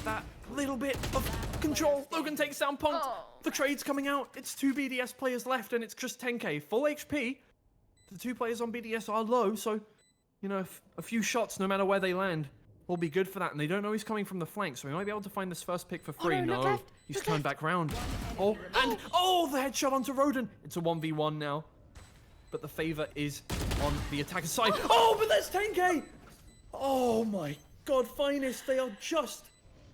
Speaker 2: that little bit of control. Logan takes down Punk.
Speaker 1: Oh.
Speaker 2: The trade's coming out. It's 2 BDS players left, and it's just 10k. Full HP. The 2 players on BDS are low, so, you know, a few shots, no matter where they land, will be good for that. And they don't know he's coming from the flank, so we might be able to find this first pick for free.
Speaker 1: Oh, no, look left,
Speaker 2: he's
Speaker 1: look
Speaker 2: turned
Speaker 1: left.
Speaker 2: back round. Oh, and the headshot onto Rodin. It's a 1v1 now, but the favor is on the attacker's side. Oh, but there's 10k. Oh my God, Finest, they are just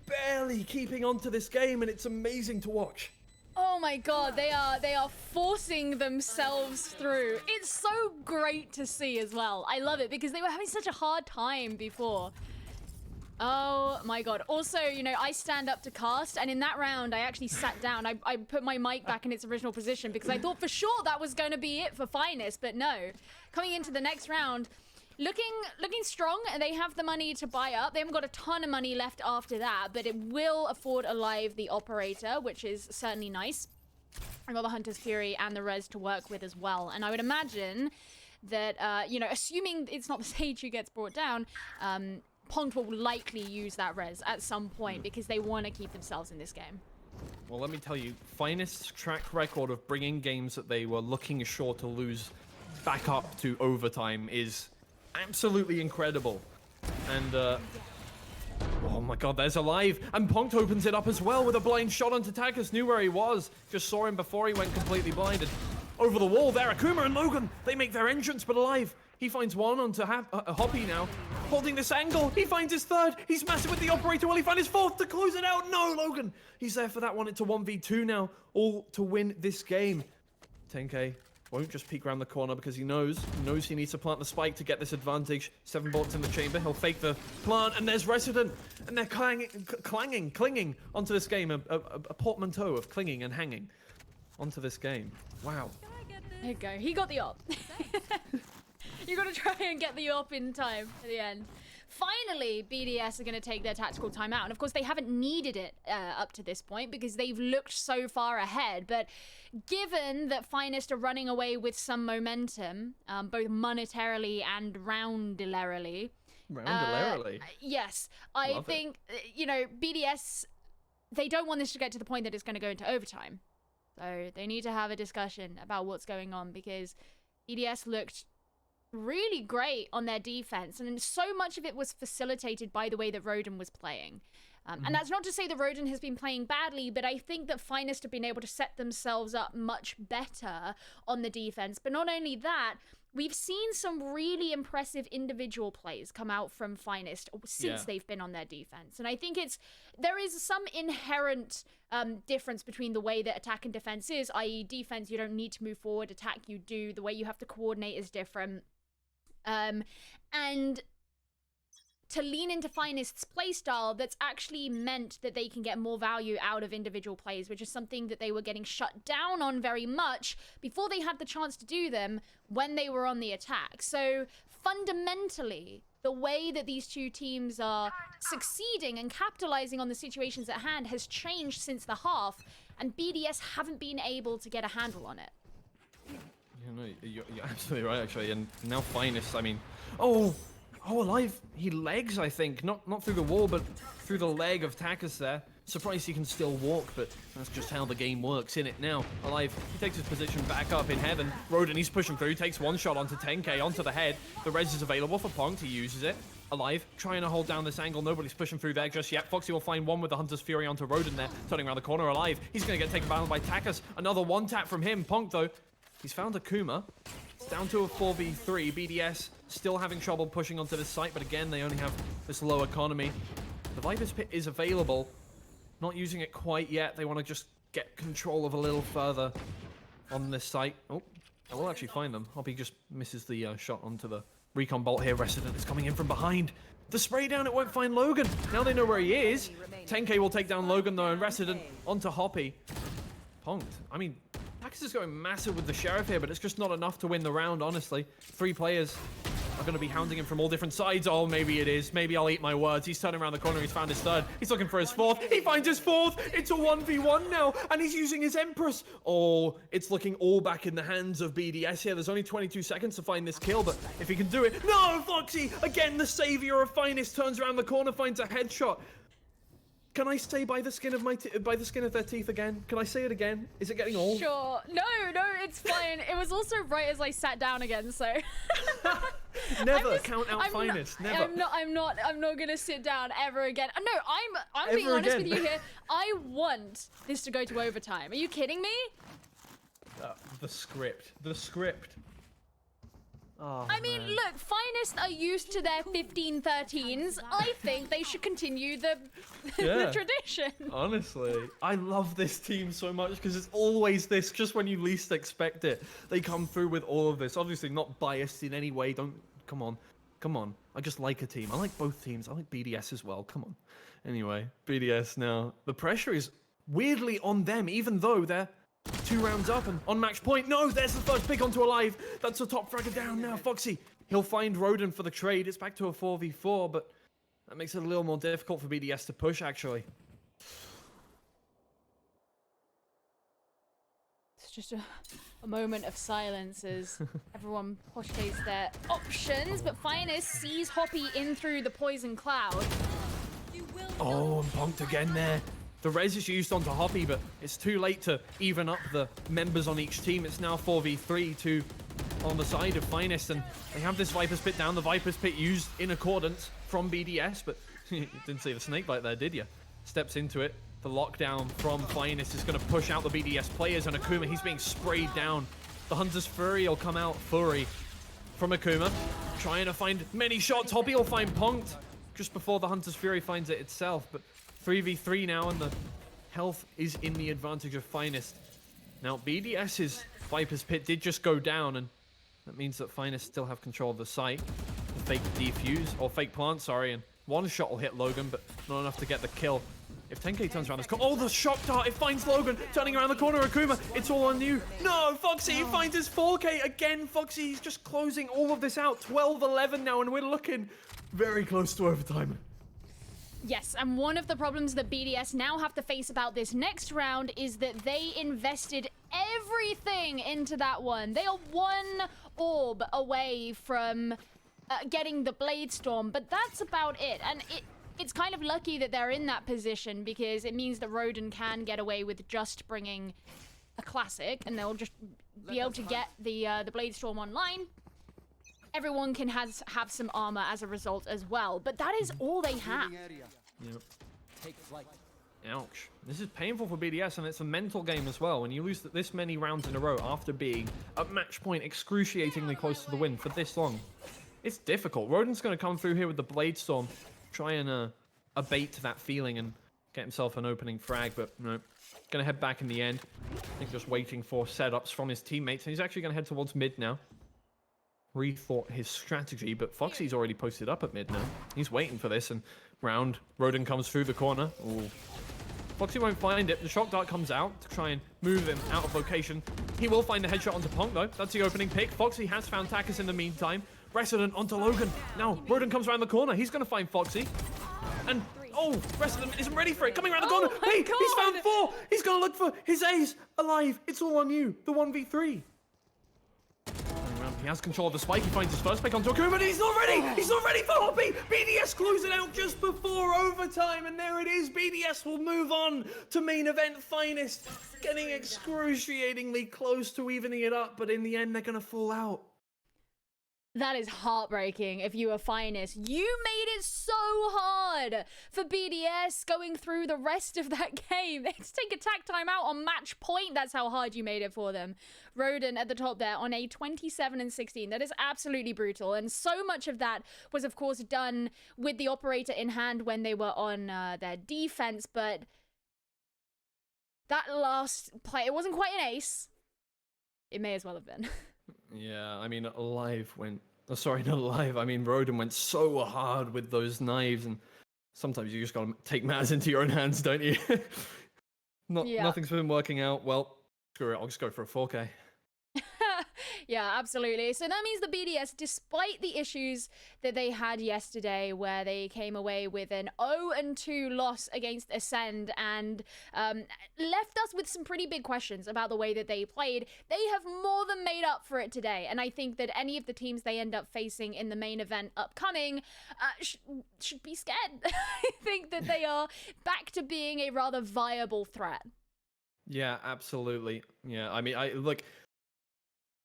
Speaker 2: barely keeping on to this game, and it's amazing to watch.
Speaker 1: Oh my God, they are forcing themselves through. It's so great to see as well. I love it because they were having such a hard time before. Oh my God. Also, you know, I stand up to cast, and in that round, I actually sat down. I put my mic back in its original position because I thought for sure that was going to be it for Finest, but no. Coming into the next round, looking strong, and they have the money to buy up. They haven't got a ton of money left after that, but it will afford Alive the operator, which is certainly nice. I got the Hunter's Fury and the res to work with as well, and I would imagine that, you know, assuming it's not the Sage who gets brought down, Pont will likely use that res at some point because they want to keep themselves in this game.
Speaker 2: Well, let me tell you, Finest's track record of bringing games that they were looking sure to lose back up to overtime is absolutely incredible. And, oh my God, there's Alive. And Punked opens it up as well with a blind shot onto Takas. Knew where he was. Just saw him before he went completely blinded. Over the wall there, Akuma and Logan. They make their entrance, but Alive. He finds one onto Hoppy now. Holding this angle. He finds his third. He's massive with the operator. Will he find his fourth to close it out? No, Logan. He's there for that one. It's a 1v2 now. All to win this game. 10k. Won't just peek around the corner because he knows he needs to plant the spike to get this advantage. 7 bullets in the chamber. He'll fake the plant, and there's Resident. And they're clinging onto this game. A portmanteau of clinging and hanging onto this game. Wow.
Speaker 1: There you go. He got the op. You got to try and get the op in time at the end. Finally, BDS are going to take their tactical timeout. And of course, they haven't needed it up to this point because they've looked so far ahead. But given that Finest are running away with some momentum, both monetarily and roundilarily. Yes, I think, you know, BDS, they don't want this to get to the point that it's going to go into overtime. So they need to have a discussion about what's going on because BDS looked really great on their defense, and so much of it was facilitated by the way that Rodin was playing. And that's not to say that Rodin has been playing badly, but I think that Finest have been able to set themselves up much better on the defense. But not only that, we've seen some really impressive individual plays come out from Finest since they've been on their defense. And I think there is some inherent difference between the way that attack and defense is, i.e. defense, you don't need to move forward, attack you do, the way you have to coordinate is different. And to lean into Finest's playstyle, that's actually meant that they can get more value out of individual plays, which is something that they were getting shut down on very much before they had the chance to do them when they were on the attack. So fundamentally, the way that these two teams are succeeding and capitalizing on the situations at hand has changed since the half, and BDS haven't been able to get a handle on it.
Speaker 2: No, you're absolutely right, actually. And now Finest, I mean, oh, Alive. He legs, I think, not through the wall, but through the leg of Takas there. Surprised he can still walk, but that's just how the game works, innit? Now, Alive, he takes his position back up in heaven. Rodin, he's pushing through, takes one shot onto 10k, onto the head. The res is available for Punk, he uses it. alive, trying to hold down this angle. Nobody's pushing through there just yet. Foxy will find one with the Hunter's Fury onto Roden there, turning around the corner alive. He's going to get taken down by Takas. Another one tap from him. Ponk, though, he's found Akuma. It's down to a 4v3. BDS still having trouble pushing onto this site, but again, they only have this low economy. The Viper's Pit is available. Not using it quite yet. They want to just get control of a little further on this site. Oh, I will actually find them. Hoppy just misses the shot onto the recon bolt here. Resident is coming in from behind. The spray down, it won't find Logan. Now they know where he is. 10k will take down Logan, though, and Resident onto Hoppy. Punked. I mean, Takas is going massive with the Sheriff here, but it's just not enough to win the round, honestly. 3 players are going to be hounding him from all different sides. Oh, maybe it is. Maybe I'll eat my words. He's turning around the corner. He's found his third. He's looking for his fourth. He finds his fourth. It's a 1v1 now, and he's using his Empress. Oh, it's looking all back in the hands of BDS here. There's only 22 seconds to find this kill, but if he can do it... No, Foxy! Again, the savior of Finest turns around the corner, finds a headshot. Can I say by the skin of their teeth again? Can I say it again? Is it getting old?
Speaker 1: Sure. No, it's fine. It was also right as I sat down again, so.
Speaker 2: Never count out Finest. Never.
Speaker 1: I'm not gonna sit down ever again. No, I'm being honest with you here. I want this to go to overtime. Are you kidding me?
Speaker 2: The script. Oh,
Speaker 1: I mean,
Speaker 2: man.
Speaker 1: look, Finest are used to their 15-13s. I think they should continue the tradition.
Speaker 2: Honestly, I love this team so much because it's always this, just when you least expect it. They come through with all of this. Obviously not biased in any way. Come on. I just like a team. I like both teams. I like BDS as well. Come on. Anyway, BDS now. The pressure is weirdly on them, even though they're 2 rounds up and on match point. No, there's the first pick onto Alive. That's the top fragger down now. Foxy, he'll find Roden for the trade. It's back to a 4v4, but that makes it a little more difficult for BDS to push, actually.
Speaker 1: It's just a moment of silence as everyone postulates their options, but Finest sees Hoppy in through the poison cloud.
Speaker 2: Oh, and punked again there. The res is used onto Hoppy, but it's too late to even up the members on each team. It's now 4v3, 2 on the side of Finest, and they have this Viper's Pit down. The Viper's Pit used in accordance from BDS, but you didn't see the snakebite there, did you? Steps into it. The lockdown from Finest is going to push out the BDS players, and Akuma, he's being sprayed down. The Hunter's Fury will come out. Fury from Akuma, trying to find many shots. Hoppy will find punked just before the Hunter's Fury finds it itself, but 3v3 now, and the health is in the advantage of Finest. Now, BDS's Viper's Pit did just go down, and that means that Finest still have control of the site. The fake defuse, or fake plant, sorry, and one shot will hit Logan, but not enough to get the kill. If 10k turns around this corner, oh, the shock dart, it finds Logan, turning around the corner, Akuma, it's all on you. No, Foxy, he finds his 4k again. Foxy, he's just closing all of this out. 12-11 now, and we're looking very close to overtime.
Speaker 1: Yes, and one of the problems that BDS now have to face about this next round is that they invested everything into that one. They are 1 orb away from getting the Blade Storm, but that's about it. And it's kind of lucky that they're in that position because it means that Roden can get away with just bringing a classic, and they'll just be able to get the Blade Storm online. Everyone can have some armor as a result as well, but that is all they have.
Speaker 2: Yep. Ouch. This is painful for BDS, and it's a mental game as well. When you lose this many rounds in a row after being at match point excruciatingly close to the win for this long, it's difficult. Roden's going to come through here with the Blade Storm, try and abate that feeling and get himself an opening frag, but no. Going to head back in the end. I think just waiting for setups from his teammates, and he's actually going to head towards mid now. Rethought his strategy, but Foxy's already posted up at mid now. He's waiting for this, and Roden comes through the corner. Ooh. Foxy won't find it. The shock dart comes out to try and move him out of location. He will find the headshot onto Ponk, though. That's the opening pick. Foxy has found Takas in the meantime. Resident onto Logan. Now, Roden comes around the corner. He's going to find Foxy. And, oh, Resident isn't ready for it. Coming around the corner. Hey,
Speaker 1: God.
Speaker 2: He's found 4. He's going to look for his ace. Alive. It's all on you. The 1v3. He has control of the spike. He finds his first pick onto Akuma, but he's not ready. He's not ready for Hoppy. BDS closing out just before overtime, and there it is. BDS will move on to main event. Finest getting excruciatingly close to evening it up, but in the end, they're going to fall out.
Speaker 1: That is heartbreaking if you were Finest. You made it so hard for BDS going through the rest of that game. They had to take attack time out on match point. That's how hard you made it for them. Rodent at the top there on a 27-16. That is absolutely brutal. And so much of that was, of course, done with the operator in hand when they were on their defense. But that last play, it wasn't quite an ace. It may as well have been.
Speaker 2: Yeah, I mean, Alive went... Oh, sorry, not Alive. I mean, Rodin went so hard with those knives, and sometimes you just gotta take matters into your own hands, don't you? Nothing's been working out. Well, screw it, I'll just go for a 4K.
Speaker 1: Yeah, absolutely. So that means the BDS, despite the issues that they had yesterday, where they came away with an 0-2 loss against Ascend and left us with some pretty big questions about the way that they played, they have more than made up for it today. And I think that any of the teams they end up facing in the main event upcoming should be scared. I think that they are back to being a rather viable threat.
Speaker 2: Yeah, absolutely. Yeah, I mean,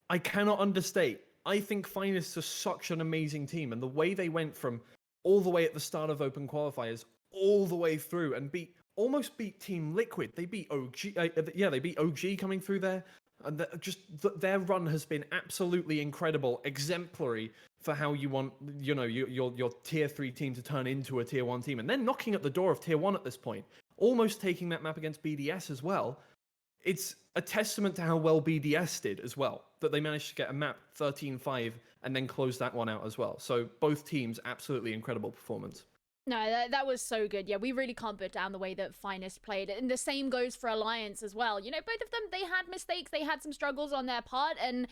Speaker 2: I cannot understate. I think Finest are such an amazing team, and the way they went from all the way at the start of Open Qualifiers all the way through and almost beat Team Liquid. They beat OG. They beat OG coming through there, and their run has been absolutely incredible, exemplary for how you want, you know, your tier 3 team to turn into a tier 1 team, and they're knocking at the door of tier 1 at this point, almost taking that map against BDS as well. It's a testament to how well BDS did as well, that they managed to get a map 13-5 and then close that one out as well. So both teams, absolutely incredible performance.
Speaker 1: No, that was so good. Yeah, we really can't put down the way that Finest played. And the same goes for Alliance as well. You know, both of them, they had mistakes, they had some struggles on their part, and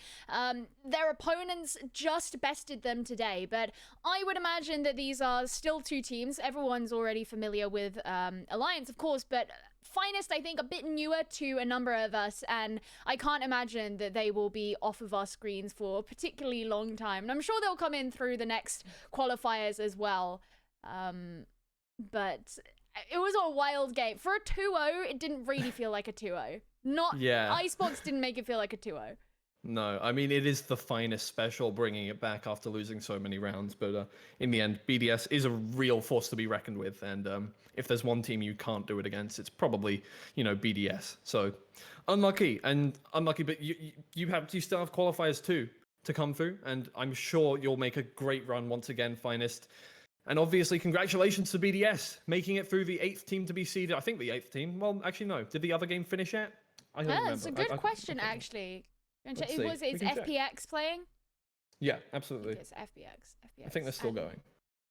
Speaker 1: their opponents just bested them today. But I would imagine that these are still two teams. Everyone's already familiar with Alliance, of course, but Finest, I think, a bit newer to a number of us, and I can't imagine that they will be off of our screens for a particularly long time. And I'm sure they'll come in through the next qualifiers as well. But it was a wild game. For a 2-0, it didn't really feel like a 2-0. Icebox didn't make it feel like a 2-0.
Speaker 2: No, I mean, it is the Finest special bringing it back after losing so many rounds. But in the end, BDS is a real force to be reckoned with. And if there's one team you can't do it against, it's probably, you know, BDS. So unlucky, but you still have qualifiers too to come through. And I'm sure you'll make a great run once again, Finest. And obviously, congratulations to BDS, making it through the 8th team to be seeded. I think the 8th team. Well, actually, no. Did the other game finish yet? I don't remember.
Speaker 1: It's a good question, actually. It's FPX playing?
Speaker 2: Yeah, absolutely.
Speaker 1: It's FPX.
Speaker 2: I think they're still going.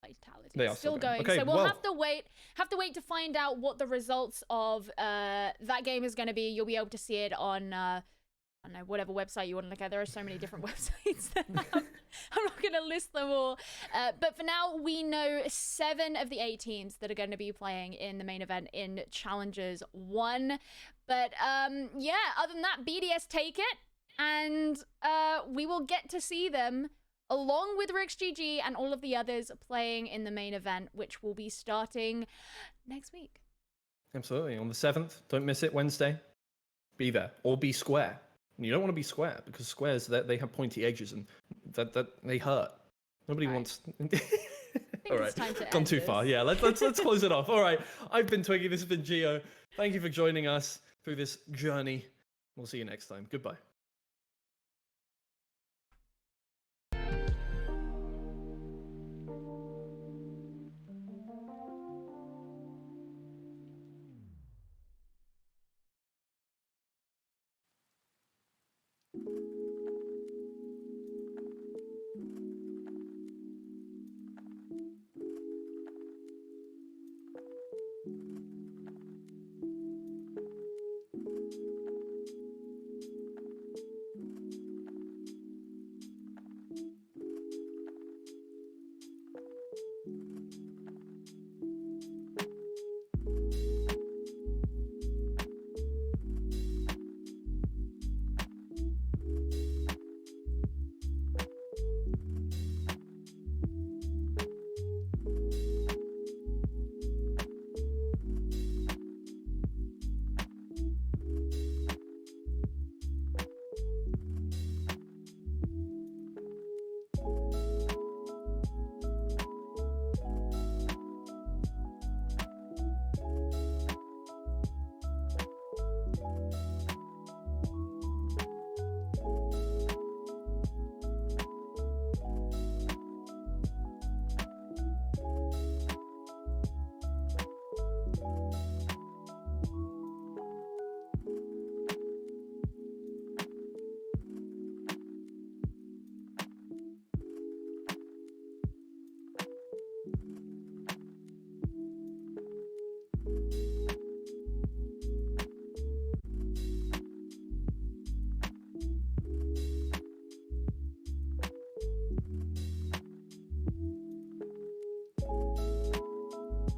Speaker 1: Vitality.
Speaker 2: They are still going. Okay,
Speaker 1: so we'll have to wait to find out what the results of that game is going to be. You'll be able to see it on I don't know, whatever website you want to look at. There are so many different websites that I'm not going to list them all. But for now, we know 7 of the 8 teams that are going to be playing in the main event in Challengers 1. But yeah, other than that, BDS take it. And we will get to see them, along with RixGG and all of the others, playing in the main event, which will be starting next week.
Speaker 2: Absolutely. On the 7th, don't miss it, Wednesday. Be there. Or be square. And you don't want to be square, because squares, they have pointy edges, and that they hurt. Nobody wants... All right, gone too far. Yeah, let's close it off. All right, I've been Twiggy, this has been Geo. Thank you for joining us through this journey. We'll see you next time. Goodbye.